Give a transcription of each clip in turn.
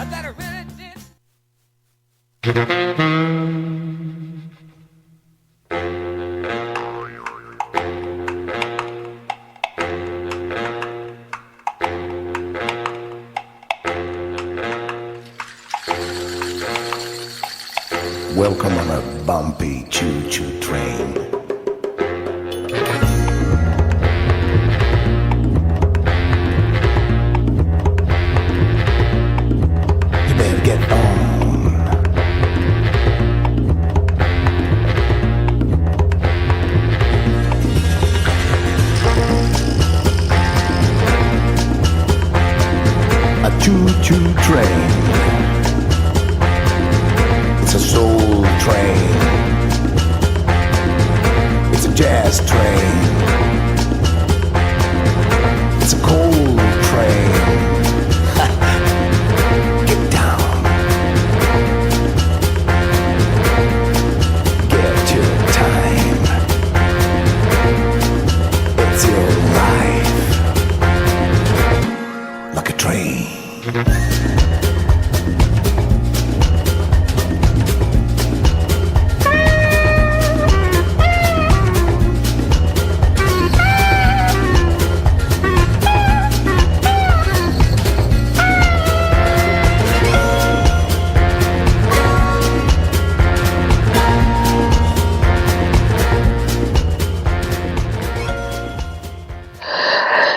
that I really did. Welcome on a bumpy choo-choo train. You better get on. A choo-choo train. It's a soul train. It's a jazz train. It's a cold train. Get down. Get your time. It's your life. Like a train.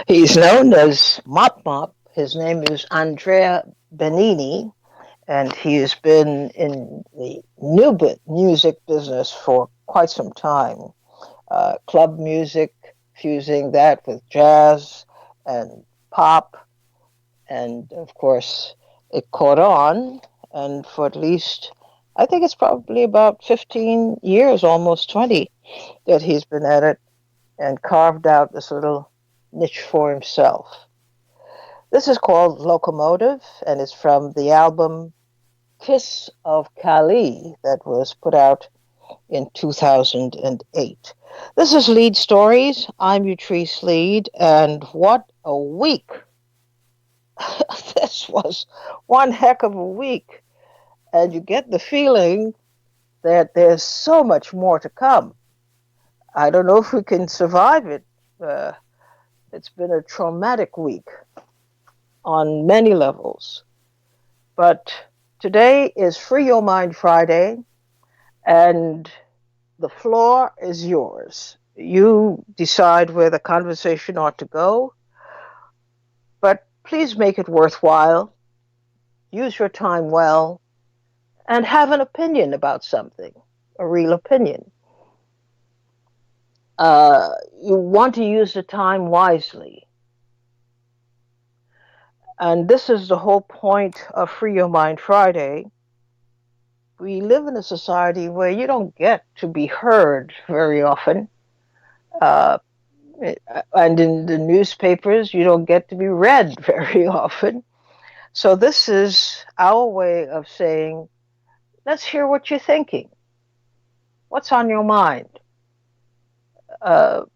He's known as Mop Mop. His name is Andrea Benini, and he has been in the music business for quite some time. Club music, fusing that with jazz and pop, and of course, it caught on, and for at least, I think it's probably about 15 years, almost 20, that he's been at it and carved out this little niche for himself. This is called Locomotive, and it's from the album Kiss of Kali that was put out in 2008. This is Leid Stories. I'm Utrice Leid, and what a week. This was one heck of a week, and you get the feeling that there's so much more to come. I don't know if we can survive it. It's been a traumatic week on many levels. But today is Free Your Mind Friday, and the floor is yours. You decide where the conversation ought to go, but please make it worthwhile. Use your time well, and have an opinion about something, a real opinion. You want to use the time wisely. And this is the whole point of Free Your Mind Friday. We live in a society where you don't get to be heard very often. Uh, and in the newspapers, you don't get to be read very often. So this is our way of saying, let's hear what you're thinking. What's on your mind?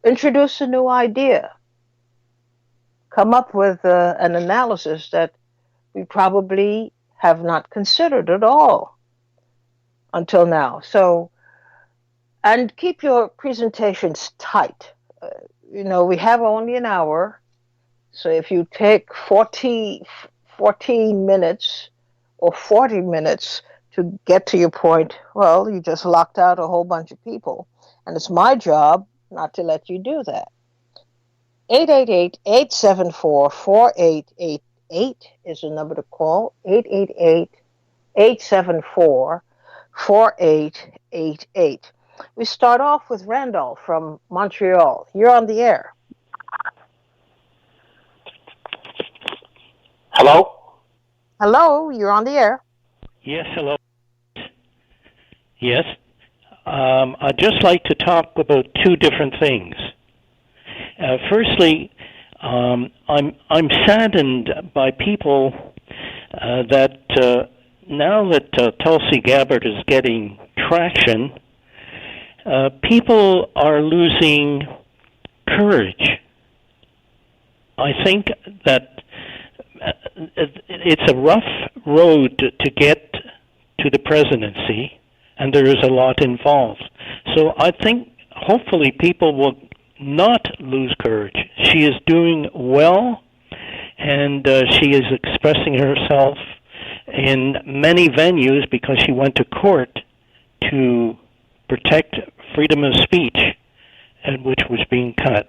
Introduce a new idea. Come up with an analysis that we probably have not considered at all until now. So, and keep your presentations tight. We have only an hour. So if you take 14 minutes or 40 minutes to get to your point, well, you just locked out a whole bunch of people. And it's my job not to let you do that. 888-874-4888 is the number to call. 888-874-4888. We start off with Randolph from Montreal. You're on the air. Hello? Hello, you're on the air. Yes, hello. Yes. I'd just like to talk about two different things. Firstly, I'm saddened by people that now that Tulsi Gabbard is getting traction, people are losing courage. I think that it's a road to get to the presidency, and there is a lot involved. So I think hopefully people will not lose courage. She is doing well, and she is expressing herself in many venues because she went to court to protect freedom of speech, and which was being cut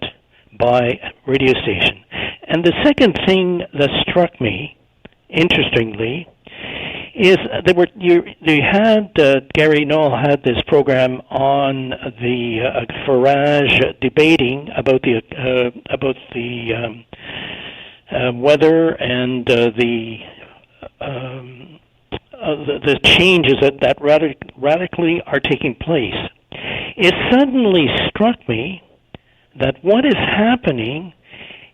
by radio station. And the second thing that struck me, interestingly, is they had Gary Knoll had this program on the Farage debating about the weather and the changes that radically are taking place. It suddenly struck me that what is happening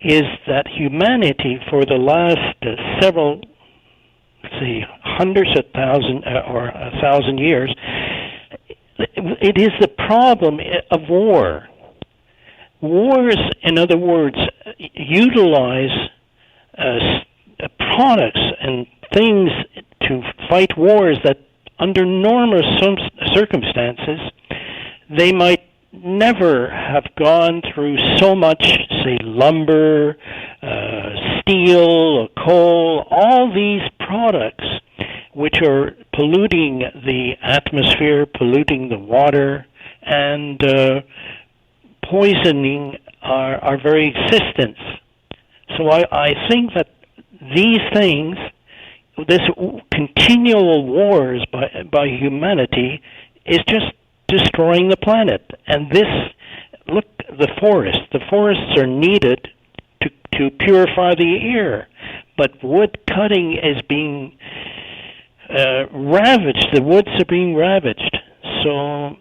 is that humanity for the last several, say, hundreds of thousand or 1,000 years, it is the problem of war. Wars, in other words, utilize products and things to fight wars that under normal circumstances they might never have gone through so much, say, lumber, steel, coal, all these products which are polluting the atmosphere, polluting the water, and poisoning our very existence. So I think that these things, this continual wars by humanity, is just destroying the planet. And this, look, the forests are needed to purify the air, but wood cutting is being ravaged. The woods are being ravaged. So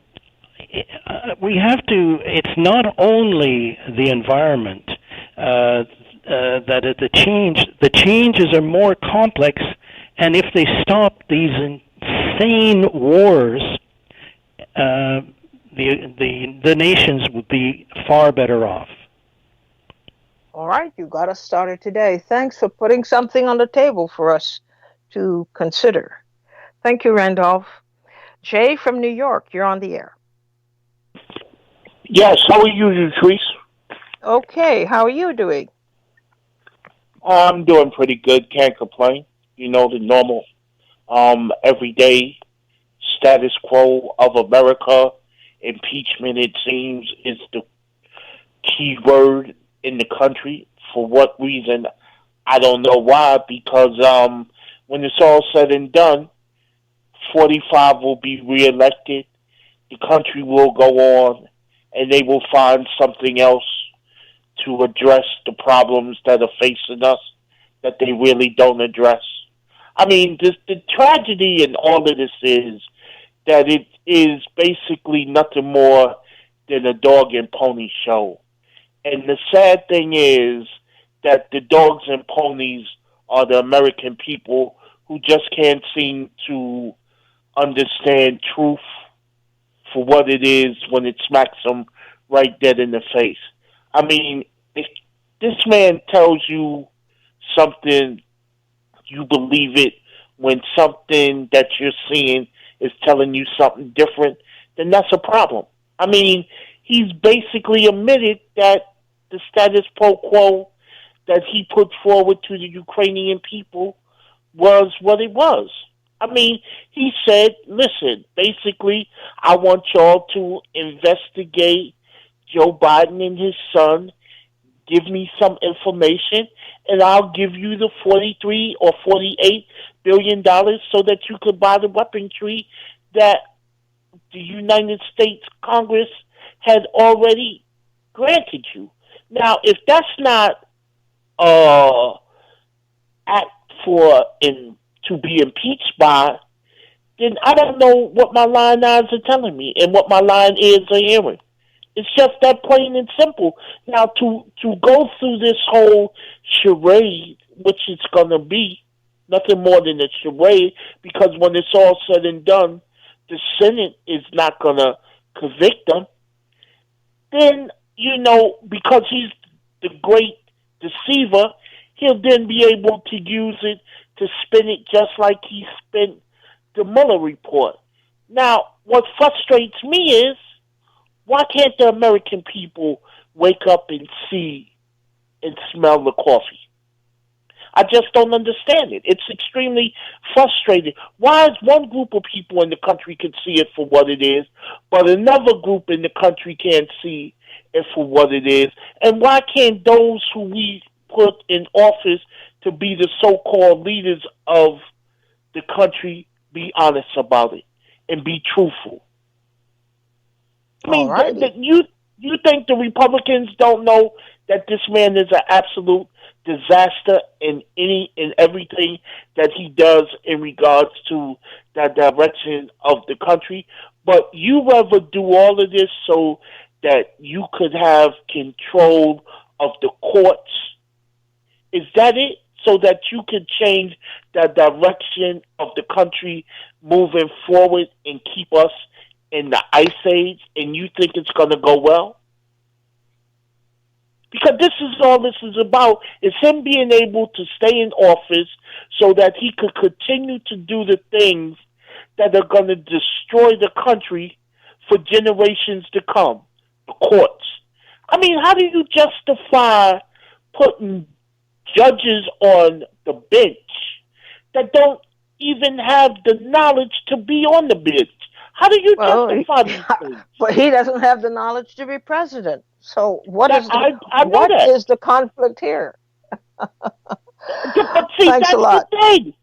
we have to, it's not only the environment that the changes are more complex, and if they stop these insane wars, the nations would be far better off. All right, you got us started today. Thanks for putting something on the table for us to consider. Thank you, Randolph. Jay from New York, you're on the air. Yes, how are you, Latrice? Okay, how are you doing? I'm doing pretty good, can't complain. You know, the normal, everyday status quo of America. Impeachment, it seems, is the key word in the country. For what reason, I don't know why, because when it's all said and done, 45 will be reelected, the country will go on, and they will find something else to address the problems that are facing us that they really don't address. I mean, the tragedy in all of this is that it is basically nothing more than a dog and pony show. And the sad thing is that the dogs and ponies are the American people who just can't seem to understand truth for what it is when it smacks them right dead in the face. I mean, if this man tells you something, you believe it. When something that you're seeing is telling you something different, then that's a problem. I mean, he's basically admitted that the status quo that he put forward to the Ukrainian people was what it was. I mean, he said, listen, basically, I want y'all to investigate Joe Biden and his son, give me some information, and I'll give you the $43 or $48 billion so that you could buy the weaponry that the United States Congress had already granted you. Now, if that's not act for to be impeached by, then I don't know what my lying eyes are telling me and what my lying ears are hearing. It's just that plain and simple. Now, to go through this whole charade, which it's going to be nothing more than a charade, because when it's all said and done, the Senate is not going to convict him, then, you know, because he's the great deceiver, he'll then be able to use it to spin it just like he spent the Mueller report. Now, what frustrates me is, why can't the American people wake up and see and smell the coffee? I just don't understand it. It's extremely frustrating. Why is one group of people in the country can see it for what it is, but another group in the country can't see it for what it is? And why can't those who we put in office to be the so-called leaders of the country be honest about it and be truthful? I mean, you think the Republicans don't know that this man is an absolute disaster in everything that he does in regards to the direction of the country? But you rather do all of this so that you could have control of the courts? Is that it? So that you could change the direction of the country moving forward and keep us in the ice age, and you think it's going to go well? Because this is all this is about, is him being able to stay in office so that he could continue to do the things that are going to destroy the country for generations to come, the courts. I mean, how do you justify putting judges on the bench that don't even have the knowledge to be on the bench? How do you justify these things? But he doesn't have the knowledge to be president. So what is the conflict here? But see, Thanks that's a lot. the thing.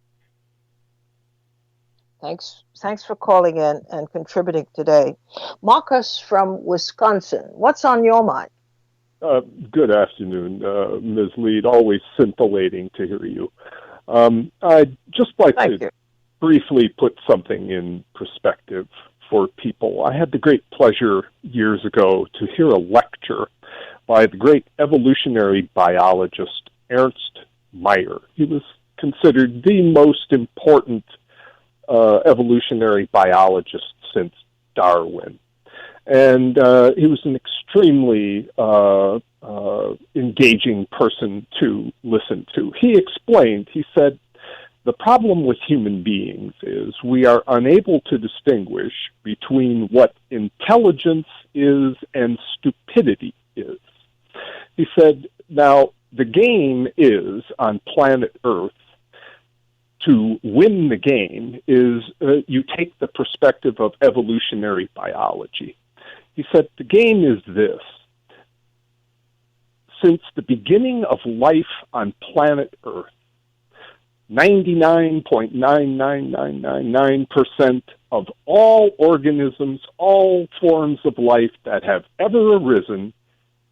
Thanks for calling in and contributing today. Marcus from Wisconsin, what's on your mind? Good afternoon, Ms. Leid. Always scintillating to hear you. I'd just like to briefly put something in perspective for people. I had the great pleasure years ago to hear a lecture by the great evolutionary biologist Ernst Mayr. He was considered the most important evolutionary biologist since Darwin. And he was an extremely engaging person to listen to. He explained, he said, the problem with human beings is we are unable to distinguish between what intelligence is and stupidity is. He said, now, the game is, on planet Earth, to win the game is you take the perspective of evolutionary biology. He said, the game is this. Since the beginning of life on planet Earth, 99.99999% of all organisms, all forms of life that have ever arisen,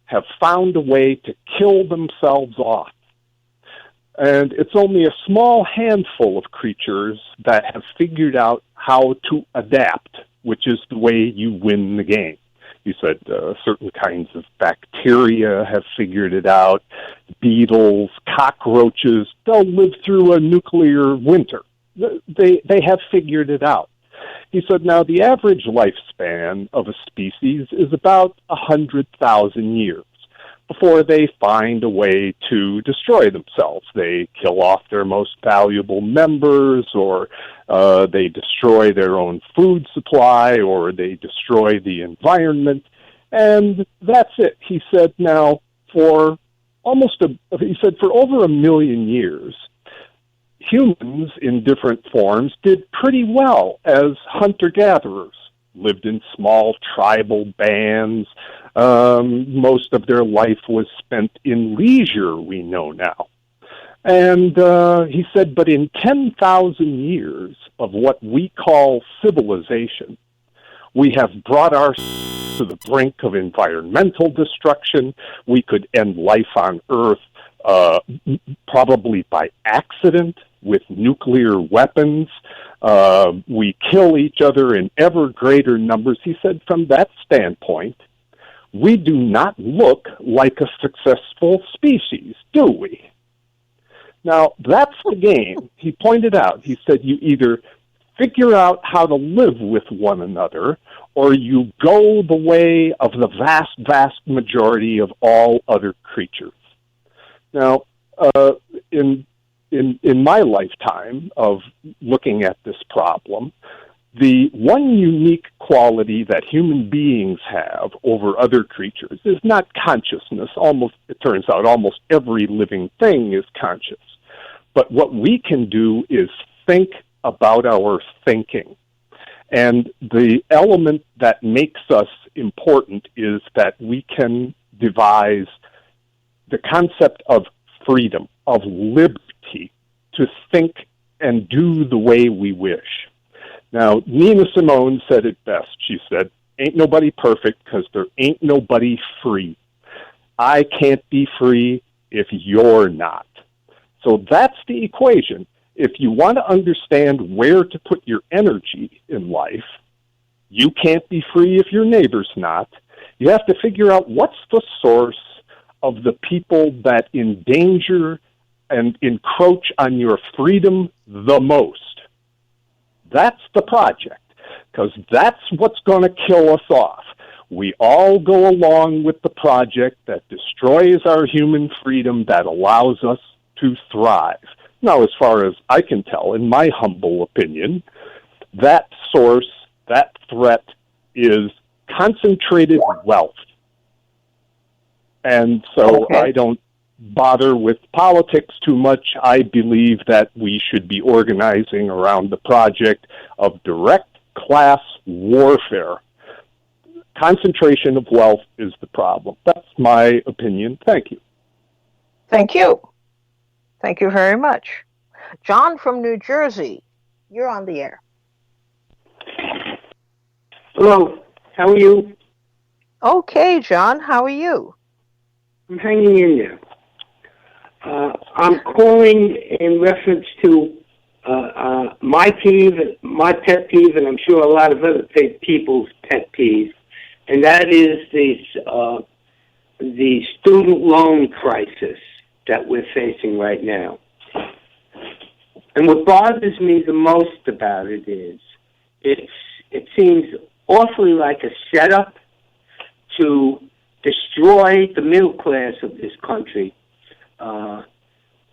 have found a way to kill themselves off. And it's only a small handful of creatures that have figured out how to adapt, which is the way you win the game. You said certain kinds of bacteria have figured it out. Beetles, cockroaches, they'll live through a nuclear winter. They have figured it out. He said, now the average lifespan of a species is about 100,000 years before they find a way to destroy themselves. They kill off their most valuable members, or they destroy their own food supply, or they destroy the environment, and that's it. He said, now, for over 1 million years, humans in different forms did pretty well as hunter-gatherers, lived in small tribal bands. Most of their life was spent in leisure, we know now. And he said, but in 10,000 years of what we call civilization, we have brought ourselves to the brink of environmental destruction. We could end life on Earth probably by accident with nuclear weapons. We kill each other in ever greater numbers. He said, from that standpoint, we do not look like a successful species, do we? Now, that's the game. He pointed out, he said, you either figure out how to live with one another, or you go the way of the vast, vast majority of all other creatures. Now, in in my lifetime of looking at this problem, the one unique quality that human beings have over other creatures is not consciousness. It turns out almost every living thing is conscious. But what we can do is think about our thinking. And the element that makes us important is that we can devise the concept of freedom, of liberty, to think and do the way we wish. Now, Nina Simone said it best. She said, ain't nobody perfect because there ain't nobody free. I can't be free if you're not. So that's the equation. If you want to understand where to put your energy in life, you can't be free if your neighbor's not. You have to figure out what's the source of the people that endanger and encroach on your freedom the most. That's the project, because that's what's going to kill us off. We all go along with the project that destroys our human freedom that allows us to thrive. Now, as far as I can tell, in my humble opinion, that source, that threat is concentrated wealth. And so I don't bother with politics too much. I believe that we should be organizing around the project of direct class warfare. Concentration of wealth is the problem. That's my opinion. Thank you. Thank you. Thank you very much. John from New Jersey, you're on the air. Hello, how are you? Okay, John, how are you? I'm hanging in there. I'm calling in reference to my pet peeve, and I'm sure a lot of other people's pet peeve, and that is the student loan crisis that we're facing right now. And what bothers me the most about it is it seems awfully like a setup to destroy the middle class of this country.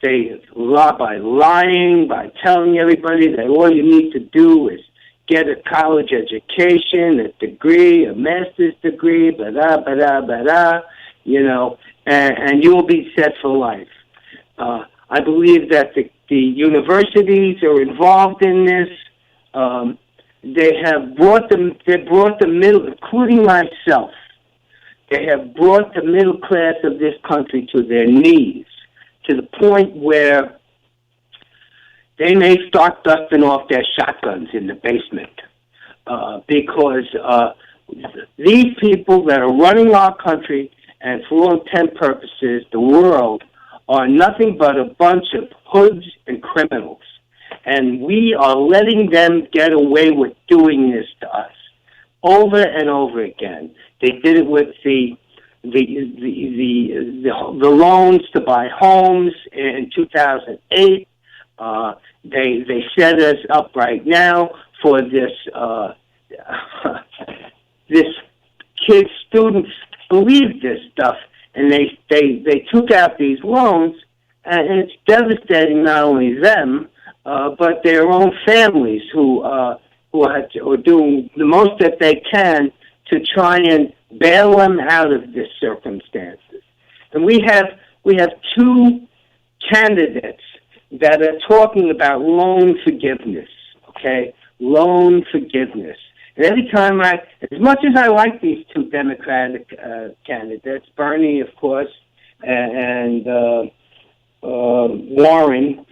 They lie by lying, by telling everybody that all you need to do is get a college education, a degree, a master's degree, and you'll be set for life. I believe that the universities are involved in this. They brought the middle, including myself, they have brought the middle class of this country to their knees, to the point where they may start dusting off their shotguns in the basement because these people that are running our country, and for all intent and purposes, the world, are nothing but a bunch of hoods and criminals. And we are letting them get away with doing this to us over and over again. They did it with the loans to buy homes in 2008. They set us up right now for this. This kids, students believe this stuff, and they took out these loans, and it's devastating not only them, but their own families who are doing the most that they can to try and bail them out of this circumstances. And we have two candidates that are talking about loan forgiveness, okay? Loan forgiveness. And every time as much as I like these two Democratic candidates, Bernie, of course, and Warren,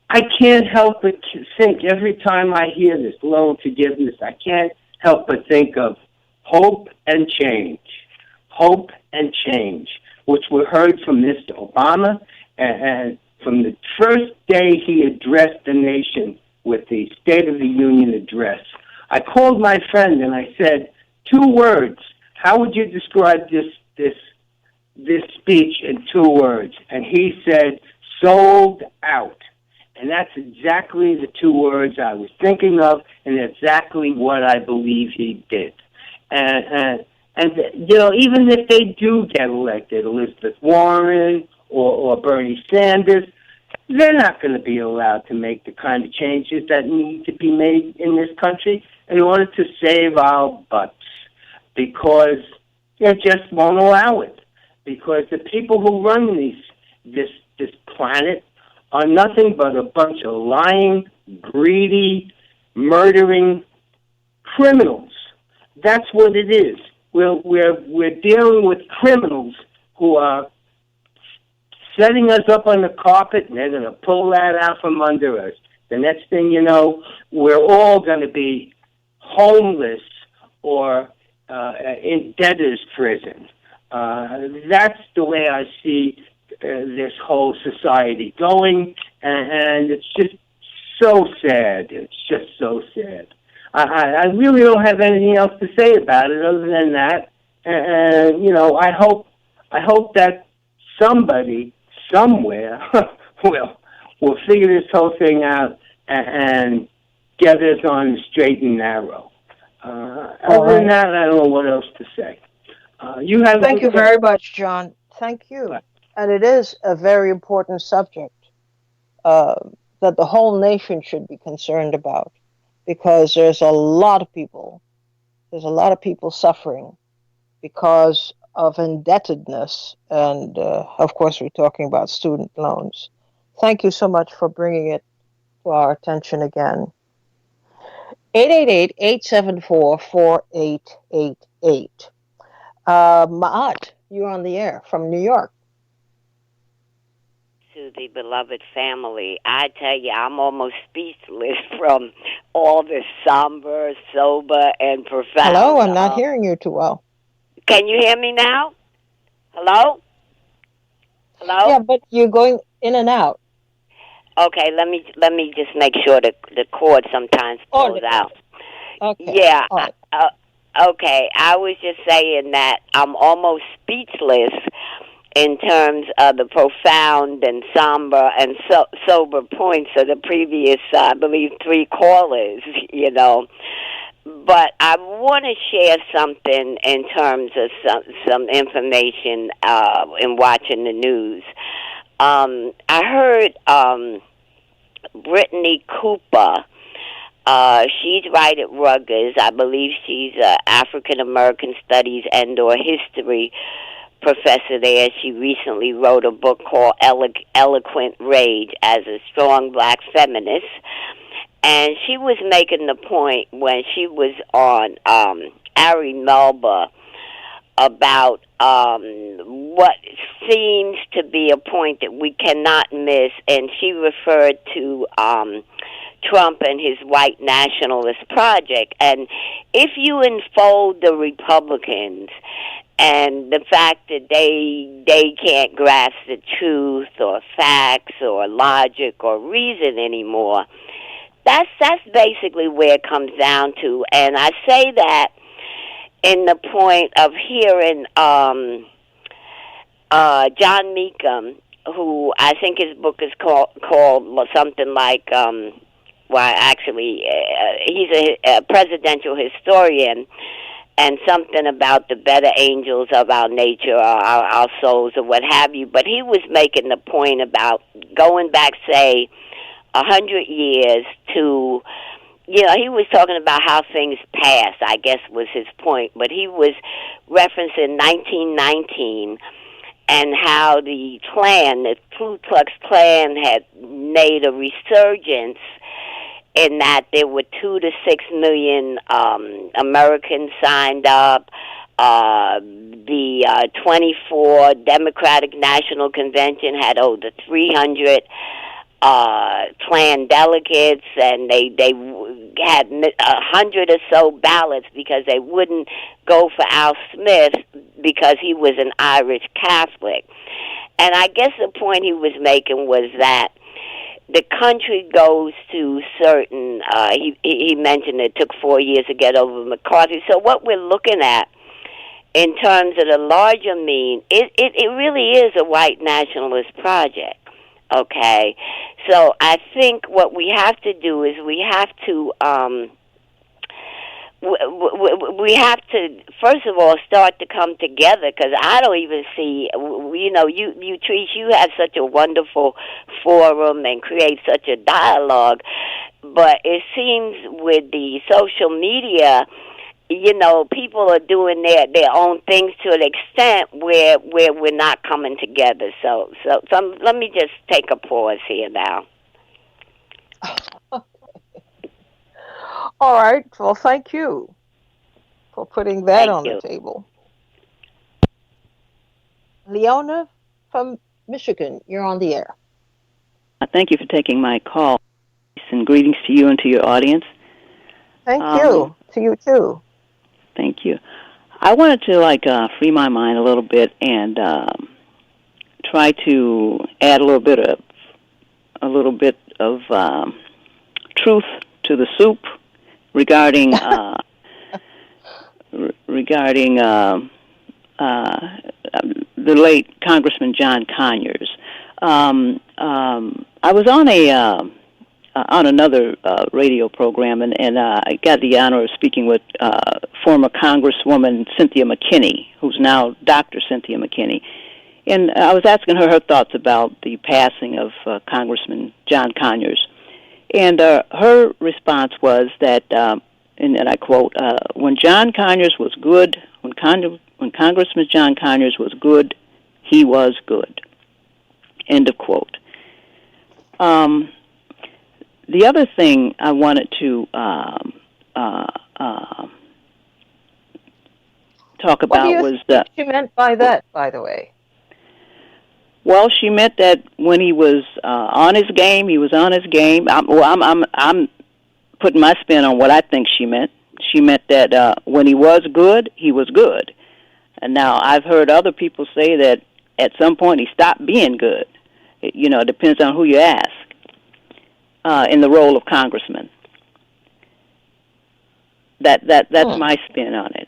I can't help but think every time I hear this loan forgiveness, I can't help but think of hope and change, which we heard from Mr. Obama, and from the first day he addressed the nation with the State of the Union address. I called my friend and I said, 2 words. How would you describe this speech in 2 words? And he said, sold out. And that's exactly the 2 words I was thinking of, and exactly what I believe he did. And even if they do get elected, Elizabeth Warren or Bernie Sanders, they're not going to be allowed to make the kind of changes that need to be made in this country in order to save our butts, because they just won't allow it. Because the people who run this planet are nothing but a bunch of lying, greedy, murdering criminals. That's what it is. We're dealing with criminals who are setting us up on the carpet, and they're going to pull that out from under us. The next thing you know, we're all going to be homeless or in debtor's prison. That's the way I see this whole society going, and it's just so sad. It's just so sad. I really don't have anything else to say about it other than that. And I hope that somebody somewhere will figure this whole thing out and get us on the straight and narrow. Other than that, I don't know what else to say. Thank you very much, John. Thank you. And it is a very important subject that the whole nation should be concerned about, because there's a lot of people suffering because of indebtedness, and of course we're talking about student loans. Thank you so much for bringing it to our attention again. 888-874-4888. Ma'at, you're on the air from New York. To the beloved family, I tell you, I'm almost speechless from all this somber, sober, and profound. Hello, I'm not hearing you too well. Can you hear me now? Hello? Hello? Yeah, but you're going in and out. Okay, let me just make sure the cord sometimes pulls out. Okay. Yeah. Right. Okay, I was just saying that I'm almost speechless in terms of the profound and somber and sober points of the previous, I believe, 3 callers, But I want to share something in terms of some information in watching the news. I heard Brittany Cooper. She's right at Rutgers. I believe she's African American Studies and/or History professor there. She recently wrote a book called Eloquent Rage as a Strong Black Feminist. And she was making the point when she was on Ari Melba about what seems to be a point that we cannot miss. And she referred to Trump and his white nationalist project. And if you enfold the Republicans and the fact that they can't grasp the truth or facts or logic or reason anymore, that's basically where it comes down to. And I say that in the point of hearing John Meekum, who I think his book is called something like, he's a presidential historian, and something about the better angels of our nature, or our souls, or what have you. But he was making the point about going back, say, 100 years to, he was talking about how things passed, I guess was his point. But he was referencing 1919 and how the Ku Klux Klan had made a resurgence in that there were 2 to 6 million Americans signed up. The 24 Democratic National Convention had over 300 Klan delegates, and they had 100 or so ballots because they wouldn't go for Al Smith because he was an Irish Catholic. And I guess the point he was making was that the country goes to certain, he mentioned it took 4 years to get over McCarthy. So what we're looking at in terms of the larger mean, it really is a white nationalist project, okay? So I think what we have to do is we have to we have to first of all start to come together, because I don't even see, you Trish, you have such a wonderful forum and create such a dialogue, but it seems with the social media, people are doing their own things to an extent where we're not coming together. So let me just take a pause here now. All right. Well, thank you for putting that Thank on you. the table. Leona from Michigan, you're on the air. Thank you for taking my call, and greetings to you and to your audience. Thank you. To you, too. Thank you. I wanted to free my mind a little bit and try to add a little bit of truth to the soup regarding the late Congressman John Conyers. I was on another radio program, and I got the honor of speaking with former Congresswoman Cynthia McKinney, who's now Dr. Cynthia McKinney. And I was asking her thoughts about the passing of Congressman John Conyers. And her response was that, and I quote, when John Conyers was good, when Congressman John Conyers was good, he was good. End of quote. The other thing I wanted to talk about was what she meant by that, by the way. Well, she meant that when he was on his game, he was on his game. I'm putting my spin on what I think she meant. She meant that when he was good, he was good. And now I've heard other people say that at some point he stopped being good. It depends on who you ask in the role of congressman. That's my spin on it.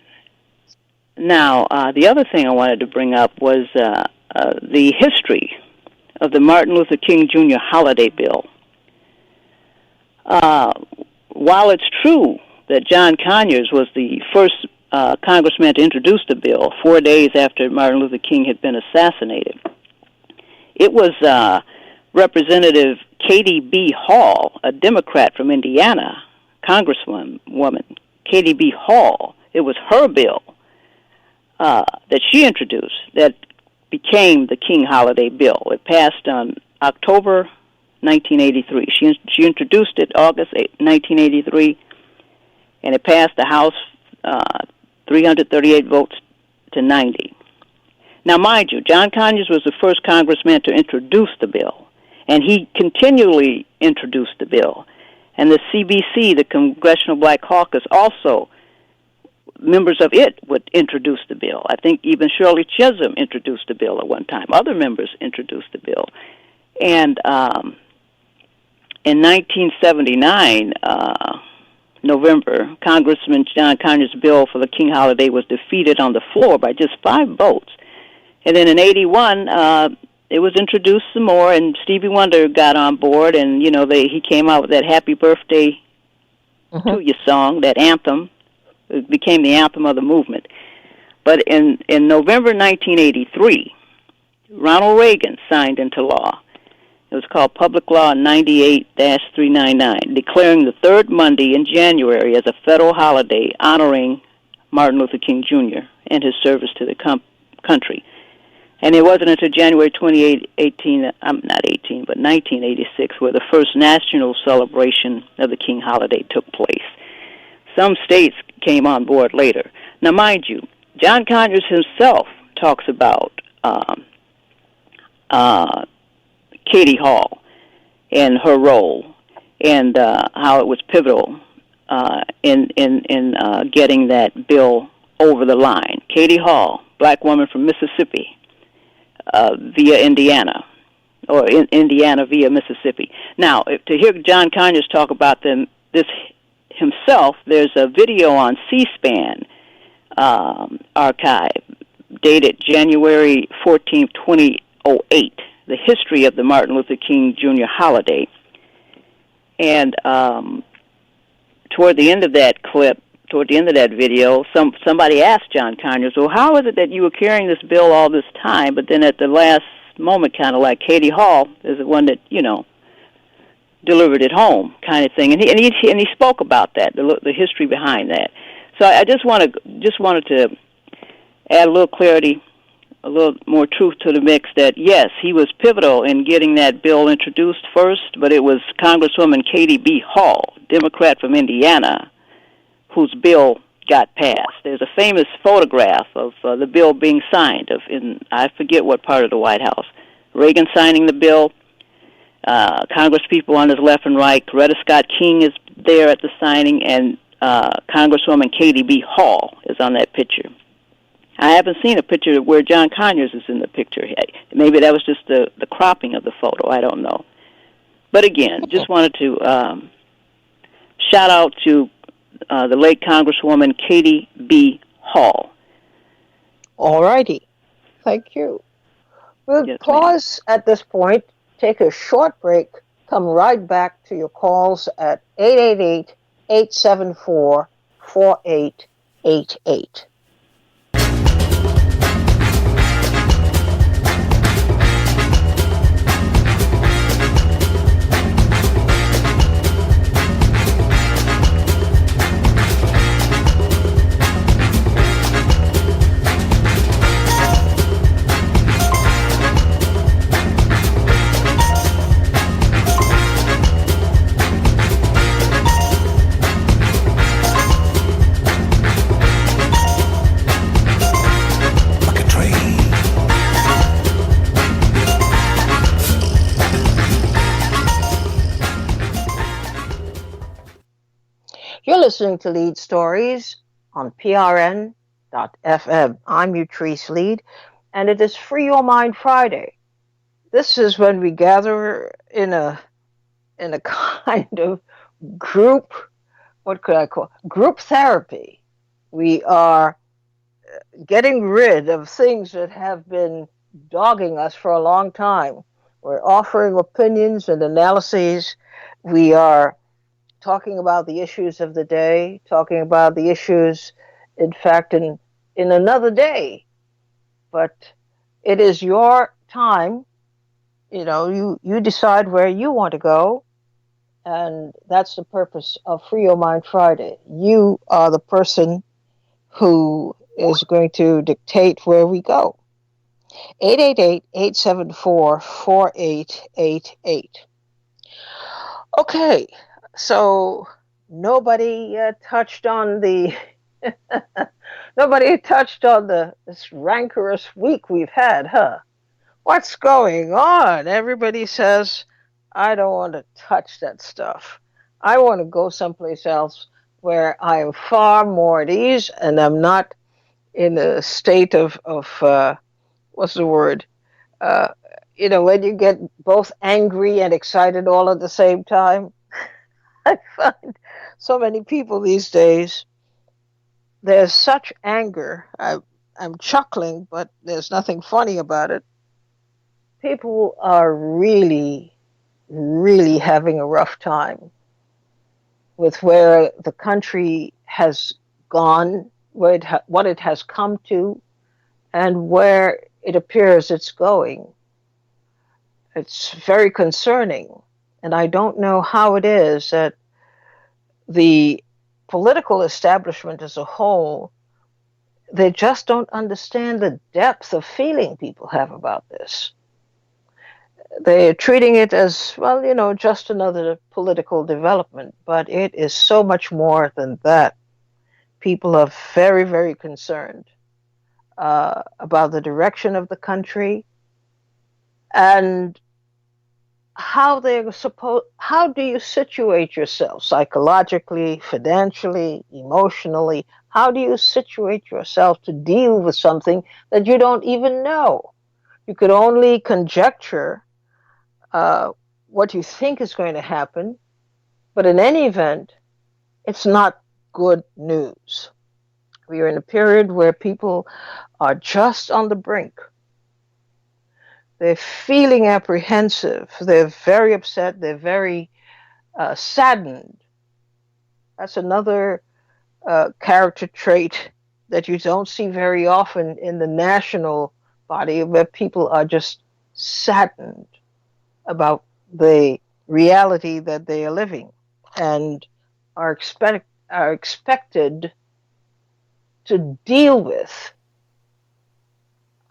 Now, the other thing I wanted to bring up was the history of the Martin Luther King Jr. holiday bill. While it's true that John Conyers was the first congressman to introduce the bill 4 days after Martin Luther King had been assassinated, it was Representative Katie B. Hall, a Democrat from Indiana, Congresswoman Katie B. Hall. It was her bill that she introduced that became the King Holiday Bill. It passed on October 1983. She introduced it August 1983, and it passed the House 338 votes to 90. Now, mind you, John Conyers was the first congressman to introduce the bill, and he continually introduced the bill. And the CBC, the Congressional Black Caucus, also, members of it would introduce the bill. I think even Shirley Chisholm introduced the bill at one time. Other members introduced the bill. And in 1979, November, Congressman John Conyers' bill for the King holiday was defeated on the floor by just 5 votes. And then in 81, it was introduced some more, and Stevie Wonder got on board, and, he came out with that Happy Birthday to You song, that anthem. It became the anthem of the movement. But in November 1983, Ronald Reagan signed into law. It was called Public Law 98-399, declaring the third Monday in January as a federal holiday honoring Martin Luther King Jr. and his service to the country. And it wasn't until January 1986, where the first national celebration of the King holiday took place. Some states came on board later. Now, mind you, John Conyers himself talks about Katie Hall and her role, and how it was pivotal in getting that bill over the line. Katie Hall, black woman from Mississippi, via Indiana, or Indiana via Mississippi. Now, to hear John Conyers talk about this himself, there's a video on C-SPAN archive dated January 14, 2008, the history of the Martin Luther King Jr. holiday. And toward the end of that clip toward the end of that video, somebody asked John Conyers, well, how is it that you were carrying this bill all this time, but then at the last moment, kind of like Katie Hall is the one that, delivered it home kind of thing. And he spoke about that, the history behind that. So I just wanted to add a little clarity, a little more truth to the mix that, yes, he was pivotal in getting that bill introduced first, but it was Congresswoman Katie B. Hall, Democrat from Indiana, whose bill got passed. There's a famous photograph of the bill being signed in I forget what part of the White House. Reagan signing the bill, Congresspeople on his left and right. Coretta Scott King is there at the signing, and Congresswoman Katie B. Hall is on that picture. I haven't seen a picture where John Conyers is in the picture. Maybe that was just the cropping of the photo. I don't know. But again, just wanted to shout out to the late Congresswoman Katie B. Hall. All righty. Thank you. We'll pause at this point, take a short break, come right back to your calls at 888-874-4888. You're listening to Leid Stories on PRN.FM. I'm Utrice Leid, and it is Free Your Mind Friday. This is when we gather in a kind of group, what could I call it? Group therapy. We are getting rid of things that have been dogging us for a long time. We're offering opinions and analyses. We are talking about the issues of the day, talking about the issues, in fact, in another day. But it is your time. You decide where you want to go, and that's the purpose of Free Your Mind Friday. You are the person who is going to dictate where we go. 888-874-4888. Okay. So nobody touched on this rancorous week we've had, huh? What's going on? Everybody says, I don't want to touch that stuff. I want to go someplace else where I am far more at ease and I'm not in a state of what's the word? When you get both angry and excited all at the same time. I find so many people these days, there's such anger. I'm chuckling, but there's nothing funny about it. People are really, really having a rough time with where the country has gone, what it has come to, and where it appears it's going. It's very concerning. And I don't know how it is that the political establishment as a whole, they just don't understand the depth of feeling people have about this. They're treating it as, just another political development, but it is so much more than that. People are very, very concerned about the direction of the country and how do you situate yourself psychologically, financially, emotionally? How do you situate yourself to deal with something that you don't even know? You could only conjecture what you think is going to happen, but in any event, it's not good news. We are in a period where people are just on the brink. They're feeling apprehensive. They're very upset. They're very saddened. That's another character trait that you don't see very often in the national body, where people are just saddened about the reality that they are living and are expected to deal with.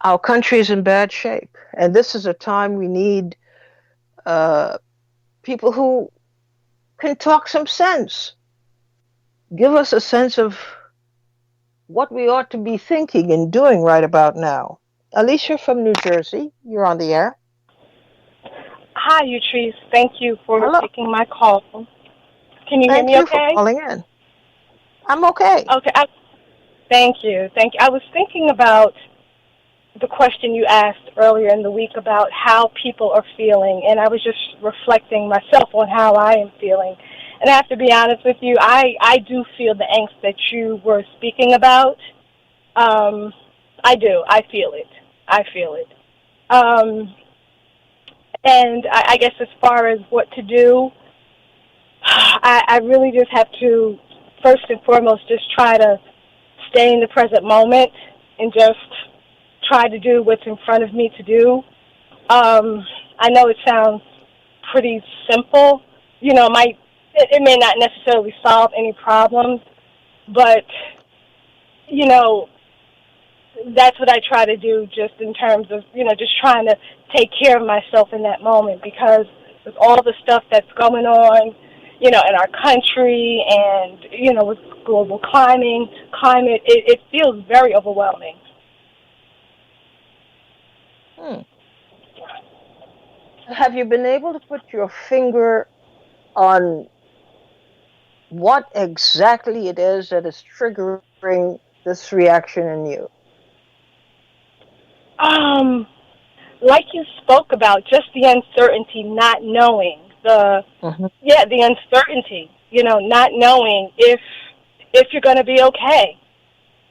Our country is in bad shape, and this is a time we need uh, people who can talk some sense, give us a sense of what we ought to be thinking and doing right about now. Alicia from New Jersey, you're on the air. Hi, Utrice. Thank you for Hello. taking my call. Can you hear Thank me you for okay? calling in. I'm okay. Okay. Thank you. Thank you. I was thinking about the question you asked earlier in the week about how people are feeling, and I was just reflecting myself on how I am feeling. And I have to be honest with you, I do feel the angst that you were speaking about. I do. I feel it. I feel it. Um, and I guess as far as what to do, I really just have to, first and foremost, just try to stay in the present moment and just try to do what's in front of me to do. I know it sounds pretty simple. You know, it may not necessarily solve any problems, but, you know, that's what I try to do just in terms of, you know, just trying to take care of myself in that moment, because with all the stuff that's going on, you know, in our country and, you know, with global climate, it feels very overwhelming. Hmm. Have you been able to put your finger on what exactly it is that is triggering this reaction in you? Like you spoke about, just the uncertainty, not knowing Mm-hmm. the uncertainty, you know, not knowing if you're going to be okay.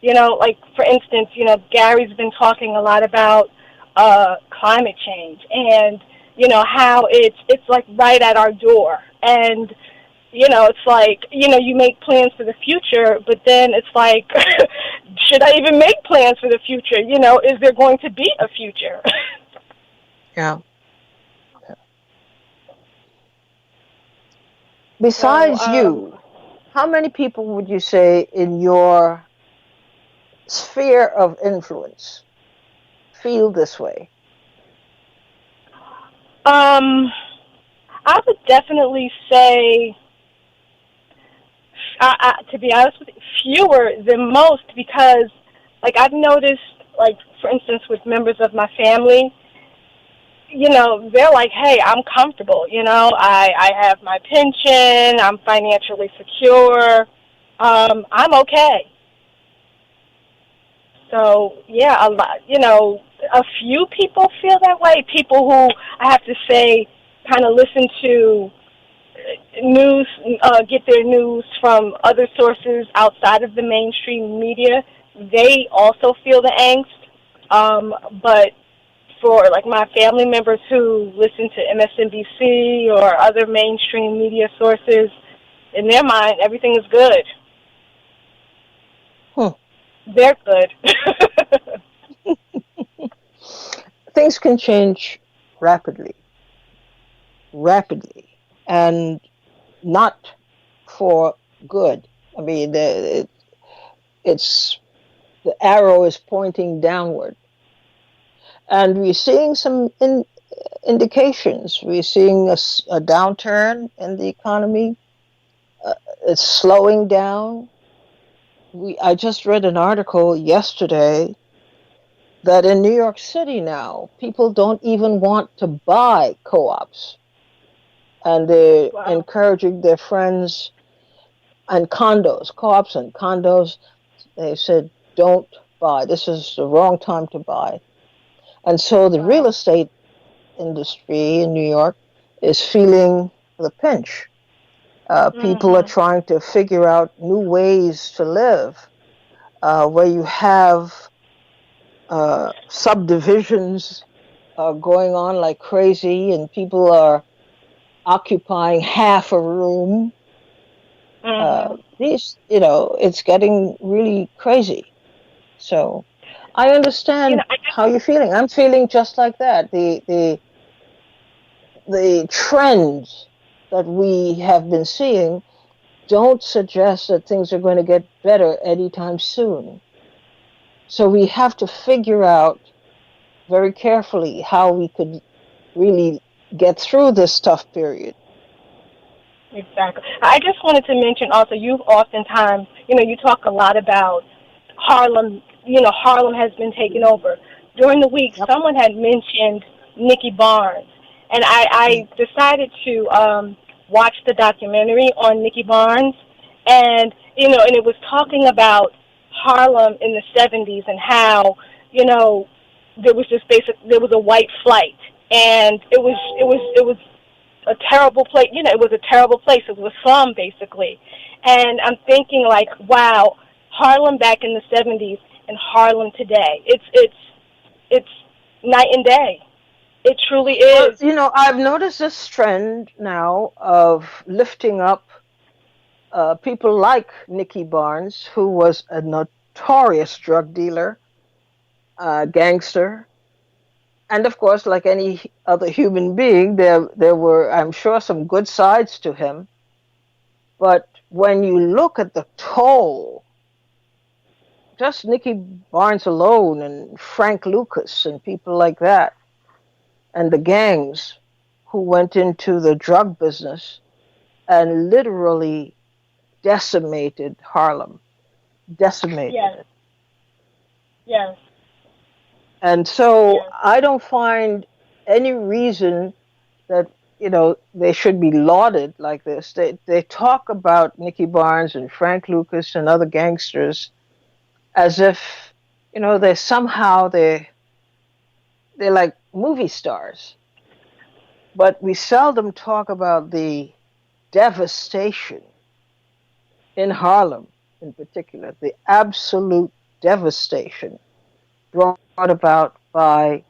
You know, like for instance, you know, Gary's been talking a lot about climate change and you know how it's like right at our door, and you know it's like you know you make plans for the future, but then it's like, should I even make plans for the future? You know, is there going to be a future? Yeah. so Besides you, how many people would you say in your sphere of influence feel this way? um, I would definitely say, to be honest with you, fewer than most, because, like, I've noticed, like, for instance, with members of my family, you know, they're like, hey, I'm comfortable, you know, I have my pension, I'm financially secure, I'm okay. So, yeah, a lot, you know, a few people feel that way, people who, I have to say, kind of listen to news, get their news from other sources outside of the mainstream media, they also feel the angst. But for like my family members who listen to MSNBC or other mainstream media sources, in their mind, everything is good. Hmm. They're good. Things can change rapidly, rapidly, and not for good. I mean, it's the arrow is pointing downward, and we're seeing some indications. We're seeing a downturn in the economy. Uh, it's slowing down. I just read an article yesterday that in New York City now, people don't even want to buy co-ops, and they're Wow. encouraging their friends and condos, co-ops and condos. They said, don't buy. This is the wrong time to buy. And so the real Wow. estate industry in New York is feeling the pinch. People are Mhm. trying to figure out new ways to live, where you have subdivisions going on like crazy, and people are occupying half a room. Mhm. it's getting really crazy. So I understand I how you're feeling. I'm feeling just like that. The trends that we have been seeing don't suggest that things are going to get better anytime soon. So we have to figure out very carefully how we could really get through this tough period. exactly. I just wanted to mention also, you've oftentimes, you talk a lot about Harlem. Harlem has been taken over. During the week, Yep. someone had mentioned Nikki Barnes, and I decided to watch the documentary on Nikki Barnes, and and it was talking about Harlem in the '70s and how there was just there was a white flight, and it was a terrible place. It was a terrible place. It was a slum, basically. And I'm thinking, like, wow, Harlem back in the '70s and Harlem today. It's night and day. It truly Well, is. I've noticed this trend now of lifting up people like Nikki Barnes, who was a notorious drug dealer, gangster, and of course, like any other human being, there were, I'm sure, some good sides to him. But when you look at the toll, just Nikki Barnes alone, and Frank Lucas, and people like that, and the gangs who went into the drug business and literally decimated Harlem, decimated Yes, it. yes, And so yes. I don't find any reason that they should be lauded like this. They talk about Nicky Barnes and Frank Lucas and other gangsters as if they somehow they're like movie stars, but we seldom talk about the devastation in Harlem, in particular, the absolute devastation brought about by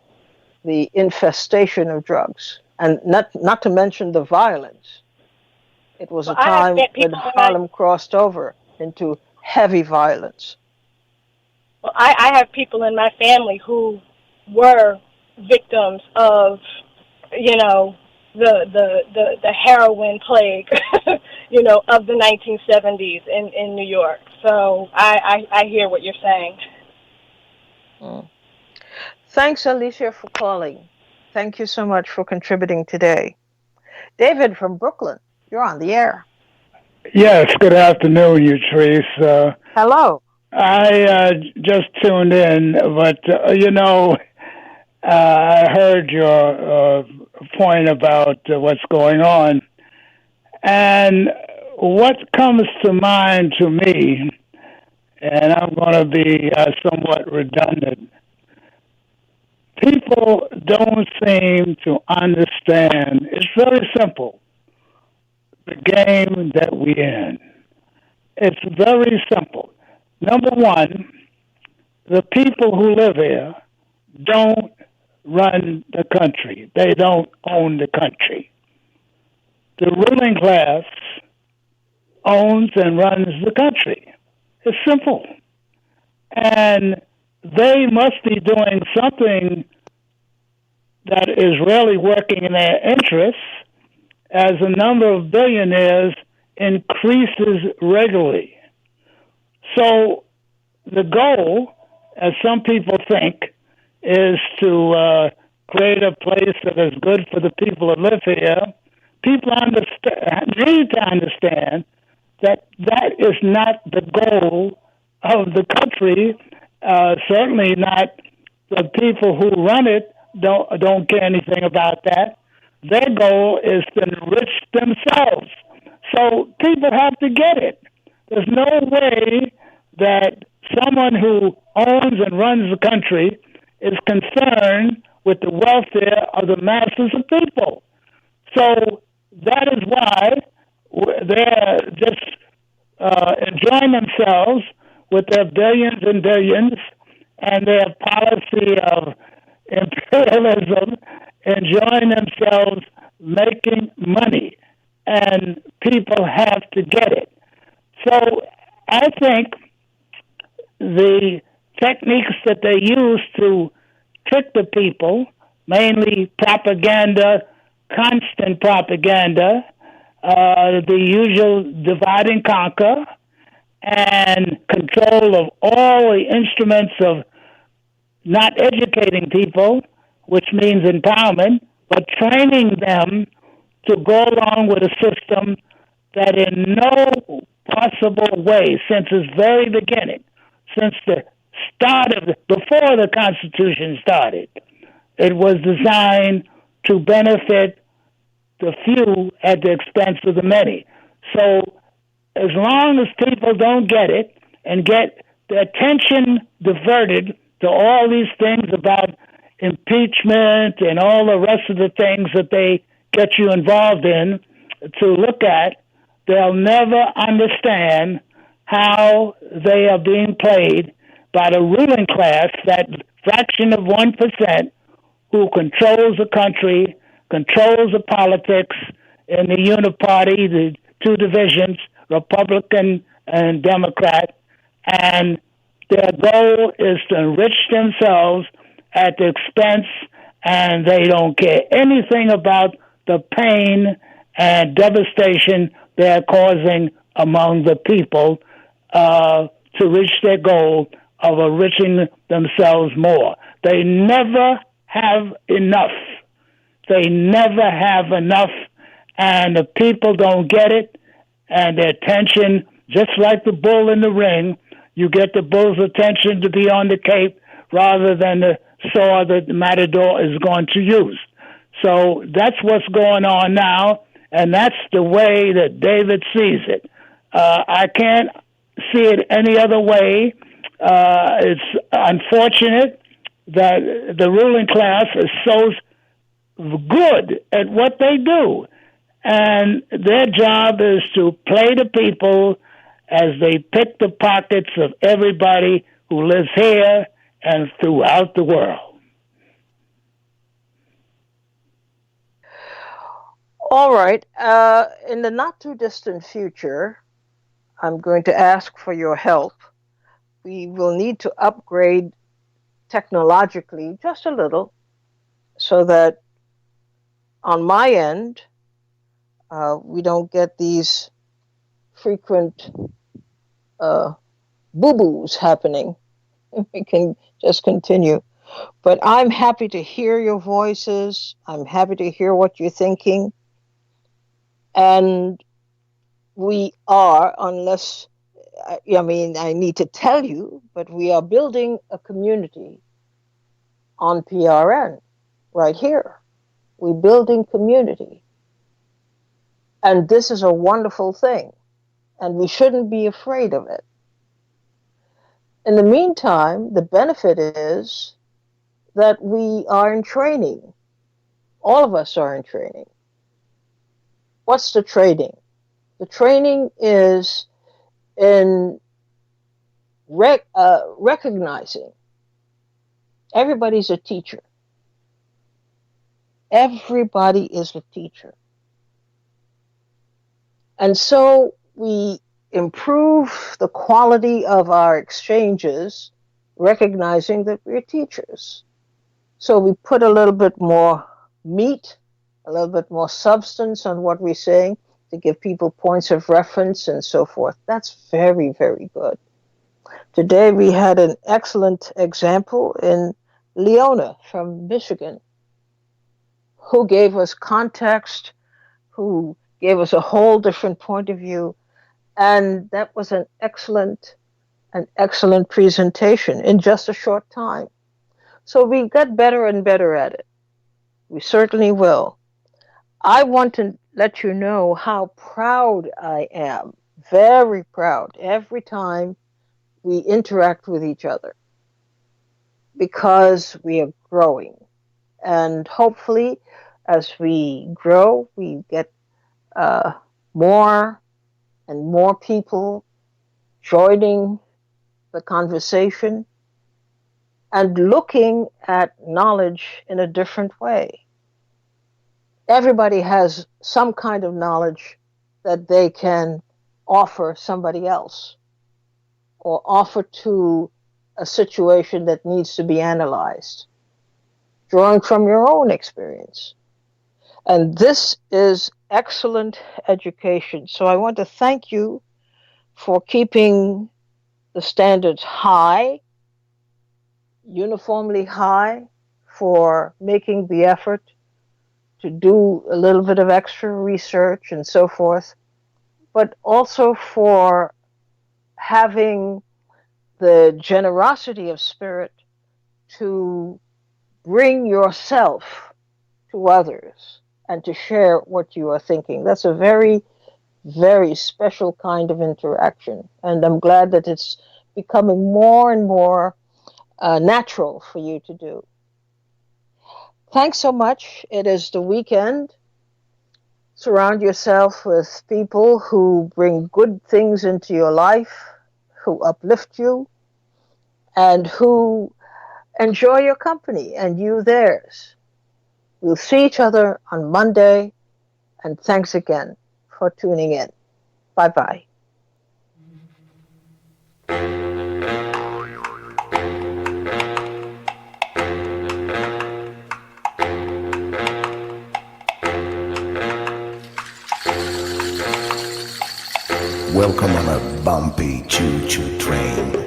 the infestation of drugs, and not to mention the violence. It was Well, a I have time met when people in my Harlem crossed over into heavy violence. well, I have people in my family who were victims of you know the heroin plague of the 1970s in New York. So I hear what you're saying. Mm. Thanks, Alicia, for calling. Thank you so much for contributing today. David from Brooklyn, you're on the air. Yes, good afternoon, you Therese. Hello. I just tuned in, but I heard your point about what's going on, and what comes to mind to me, and I'm going to be somewhat redundant. People don't seem to understand. It's very simple. The game that we in. It's very simple. Number one, the people who live here don't run the country. They don't own the country. The ruling class owns and runs the country. It's simple. And they must be doing something that is really working in their interests as the number of billionaires increases regularly. So the goal, as some people think, is to create a place that is good for the people that live here. People need to understand that that is not the goal of the country. Certainly not the people who run it don't care anything about that. Their goal is to enrich themselves. So people have to get it. There's no way that someone who owns and runs the country is concerned with the welfare of the masses of people. So that is why they're just enjoying themselves with their billions and billions and their policy of imperialism, enjoying themselves making money. And people have to get it. So I think the techniques that they use to trick the people, mainly propaganda, constant propaganda, the usual divide and conquer, and control of all the instruments of not educating people, which means empowerment, but training them to go along with a system that in no possible way, since its very beginning, since the start of before the Constitution started, it was designed to benefit the few at the expense of the many. So as long as people don't get it and get their attention diverted to all these things about impeachment and all the rest of the things that they get you involved in to look at, they'll never understand how they are being played by the ruling class, that fraction of 1% who controls the country, controls the politics in the uniparty, the two divisions, Republican and Democrat, and their goal is to enrich themselves at the expense, and they don't care anything about the pain and devastation they're causing among the people to reach their goal of enriching themselves more. They never have enough. They never have enough, and the people don't get it, and their attention, just like the bull in the ring, you get the bull's attention to be on the cape rather than the saw that the matador is going to use. So that's what's going on now, and that's the way that David sees it. I can't see it any other way. It's unfortunate that the ruling class is so good at what they do, and their job is to play the people as they pick the pockets of everybody who lives here and throughout the world. All right. In the not too distant future, I'm going to ask for your help. We will need to upgrade technologically just a little so that on my end, we don't get these frequent boo-boos happening. We can just continue. But I'm happy to hear your voices. I'm happy to hear what you're thinking. And we are, unless, I mean, I need to tell you, but we are building a community on PRN right here. We're building community. And this is a wonderful thing. And we shouldn't be afraid of it. In the meantime, the benefit is that we are in training. All of us are in training. What's the training? The training is in recognizing everybody's a teacher. Everybody is a teacher. And so we improve the quality of our exchanges, recognizing that we're teachers. So we put a little bit more meat, a little bit more substance on what we're saying to give people points of reference and so forth. That's very, very good. Today we had an excellent example in Leona from Michigan, who gave us context, who gave us a whole different point of view. And that was an excellent presentation in just a short time. So we got better and better at it. We certainly will. I want to let you know how proud I am, very proud, every time we interact with each other, because we are growing. And hopefully, as we grow, we get more and more people joining the conversation and looking at knowledge in a different way. Everybody has some kind of knowledge that they can offer somebody else or offer to a situation that needs to be analyzed, drawing from your own experience. And this is excellent education. So I want to thank you for keeping the standards high, uniformly high, for making the effort to do a little bit of extra research and so forth, but also for having the generosity of spirit to bring yourself to others and to share what you are thinking. That's a very, very special kind of interaction. And I'm glad that it's becoming more and more natural for you to do. Thanks so much. It is the weekend. Surround yourself with people who bring good things into your life, who uplift you, and who enjoy your company and you theirs. We'll see each other on Monday, and thanks again for tuning in. Bye-bye. Welcome on a bumpy choo-choo train.